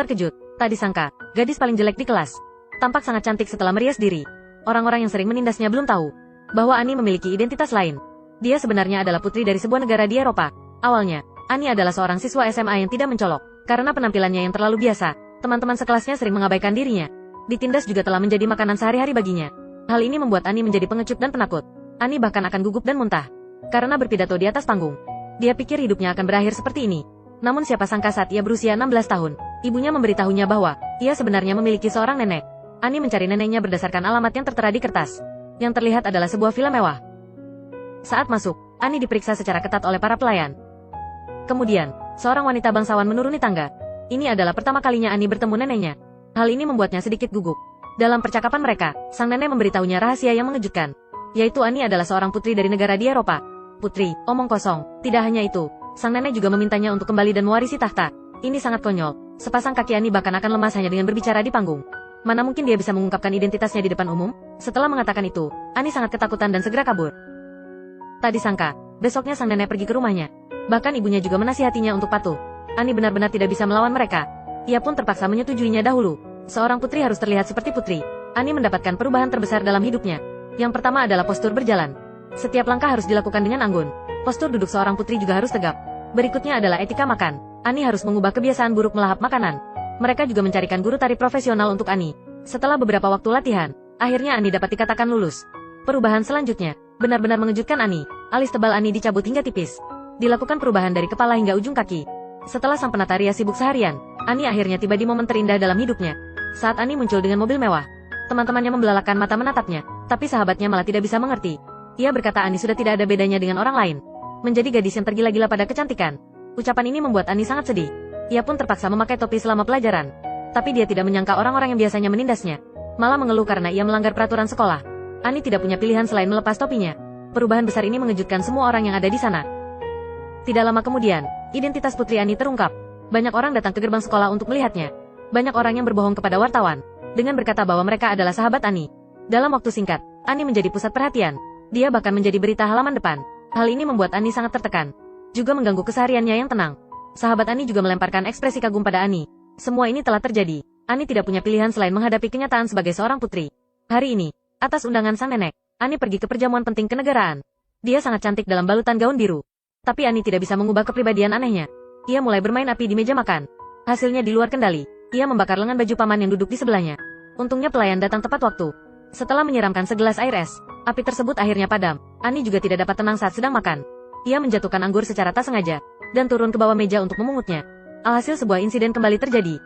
Terkejut, tak disangka, gadis paling jelek di kelas. Tampak sangat cantik setelah merias diri. Orang-orang yang sering menindasnya belum tahu bahwa Annie memiliki identitas lain. Dia sebenarnya adalah putri dari sebuah negara di Eropa. Awalnya, Annie adalah seorang siswa SMA yang tidak mencolok. Karena penampilannya yang terlalu biasa, teman-teman sekelasnya sering mengabaikan dirinya. Ditindas juga telah menjadi makanan sehari-hari baginya. Hal ini membuat Annie menjadi pengecut dan penakut. Annie bahkan akan gugup dan muntah karena berpidato di atas panggung. Dia pikir hidupnya akan berakhir seperti ini. Namun siapa sangka saat ia berusia 16 tahun, ibunya memberitahunya bahwa ia sebenarnya memiliki seorang nenek. Annie mencari neneknya berdasarkan alamat yang tertera di kertas. Yang terlihat adalah sebuah villa mewah. Saat masuk, Annie diperiksa secara ketat oleh para pelayan. Kemudian, seorang wanita bangsawan menuruni tangga. Ini adalah pertama kalinya Annie bertemu neneknya. Hal ini membuatnya sedikit gugup. Dalam percakapan mereka, sang nenek memberitahunya rahasia yang mengejutkan, yaitu Annie adalah seorang putri dari negara di Eropa. Putri, omong kosong. Tidak hanya itu, sang nenek juga memintanya untuk kembali dan mewarisi tahta. Ini sangat konyol. Sepasang kaki Annie bahkan akan lemas hanya dengan berbicara di panggung. Mana mungkin dia bisa mengungkapkan identitasnya di depan umum? Setelah mengatakan itu, Annie sangat ketakutan dan segera kabur. Tak disangka, besoknya sang nenek pergi ke rumahnya. Bahkan ibunya juga menasihatinya untuk patuh. Annie benar-benar tidak bisa melawan mereka. Ia pun terpaksa menyetujuinya dahulu. Seorang putri harus terlihat seperti putri. Annie mendapatkan perubahan terbesar dalam hidupnya. Yang pertama adalah postur berjalan. Setiap langkah harus dilakukan dengan anggun. Postur duduk seorang putri juga harus tegap. Berikutnya adalah etika makan. Annie harus mengubah kebiasaan buruk melahap makanan. Mereka juga mencarikan guru tari profesional untuk Annie. Setelah beberapa waktu latihan, akhirnya Annie dapat dikatakan lulus. Perubahan selanjutnya benar-benar mengejutkan Annie. Alis tebal Annie dicabut hingga tipis. Dilakukan perubahan dari kepala hingga ujung kaki. Setelah sang penata rias sibuk seharian, Annie akhirnya tiba di momen terindah dalam hidupnya. Saat Annie muncul dengan mobil mewah, teman-temannya membelalakan mata menatapnya, tapi sahabatnya malah tidak bisa mengerti. Ia berkata Annie sudah tidak ada bedanya dengan orang lain. Menjadi gadis yang tergila-gila pada kecantikan. Ucapan ini membuat Annie sangat sedih. Ia pun terpaksa memakai topi selama pelajaran. Tapi dia tidak menyangka orang-orang yang biasanya menindasnya malah mengeluh karena ia melanggar peraturan sekolah. Annie tidak punya pilihan selain melepas topinya. Perubahan besar ini mengejutkan semua orang yang ada di sana. Tidak lama kemudian, identitas putri Annie terungkap. Banyak orang datang ke gerbang sekolah untuk melihatnya. Banyak orang yang berbohong kepada wartawan dengan berkata bahwa mereka adalah sahabat Annie. Dalam waktu singkat, Annie menjadi pusat perhatian. Dia bahkan menjadi berita halaman depan. Hal ini membuat Annie sangat tertekan, juga mengganggu kesehariannya yang tenang. Sahabat Annie juga melemparkan ekspresi kagum pada Annie. Semua ini telah terjadi. Annie tidak punya pilihan selain menghadapi kenyataan sebagai seorang putri. Hari ini, atas undangan sang nenek, Annie pergi ke perjamuan penting kenegaraan. Dia sangat cantik dalam balutan gaun biru. Tapi Annie tidak bisa mengubah kepribadian anehnya. Ia mulai bermain api di meja makan. Hasilnya di luar kendali. Ia membakar lengan baju paman yang duduk di sebelahnya. Untungnya pelayan datang tepat waktu. Setelah menyiramkan segelas air es, api tersebut akhirnya padam. Annie juga tidak dapat tenang saat sedang makan. Ia menjatuhkan anggur secara tak sengaja dan turun ke bawah meja untuk memungutnya. Alhasil sebuah insiden kembali terjadi.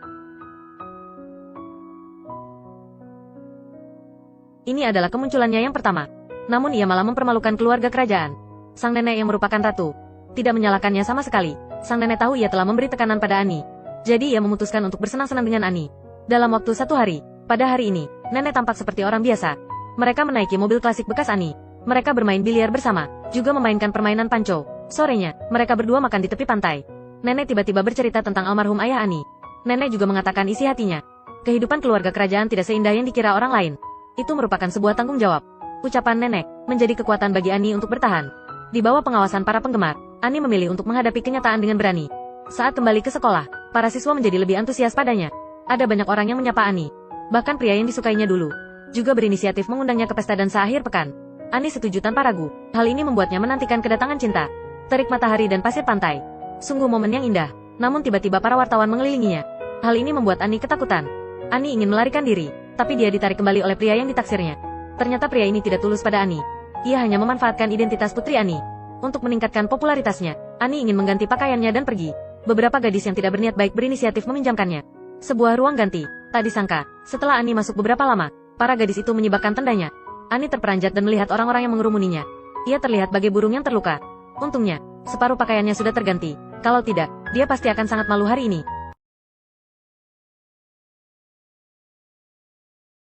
Ini adalah kemunculannya yang pertama. Namun ia malah mempermalukan keluarga kerajaan. Sang nenek yang merupakan ratu tidak menyalahkannya sama sekali. Sang nenek tahu ia telah memberi tekanan pada Annie. Jadi ia memutuskan untuk bersenang-senang dengan Annie. Dalam waktu 1 hari, pada hari ini, nenek tampak seperti orang biasa. Mereka menaiki mobil klasik bekas Annie. Mereka bermain biliar bersama, juga memainkan permainan panco. Sorenya, mereka berdua makan di tepi pantai. Nenek tiba-tiba bercerita tentang almarhum ayah Annie. Nenek juga mengatakan isi hatinya. Kehidupan keluarga kerajaan tidak seindah yang dikira orang lain. Itu merupakan sebuah tanggung jawab. Ucapan nenek menjadi kekuatan bagi Annie untuk bertahan. Di bawah pengawasan para penggemar, Annie memilih untuk menghadapi kenyataan dengan berani. Saat kembali ke sekolah, para siswa menjadi lebih antusias padanya. Ada banyak orang yang menyapa Annie. Bahkan pria yang disukainya dulu juga berinisiatif mengundangnya ke pesta dansa akhir pekan. Annie setuju tanpa ragu. Hal ini membuatnya menantikan kedatangan cinta. Terik matahari dan pasir pantai. Sungguh momen yang indah. Namun tiba-tiba para wartawan mengelilinginya. Hal ini membuat Annie ketakutan. Annie ingin melarikan diri, tapi dia ditarik kembali oleh pria yang ditaksirnya. Ternyata pria ini tidak tulus pada Annie. Ia hanya memanfaatkan identitas putri Annie untuk meningkatkan popularitasnya. Annie ingin mengganti pakaiannya dan pergi. Beberapa gadis yang tidak berniat baik berinisiatif meminjamkannya sebuah ruang ganti. Tak disangka, setelah Annie masuk beberapa lama, para gadis itu menyibakkan tendanya. Annie terperanjat dan melihat orang-orang yang mengerumuninya. Ia terlihat bagai burung yang terluka. Untungnya, separuh pakaiannya sudah terganti. Kalau tidak, dia pasti akan sangat malu hari ini.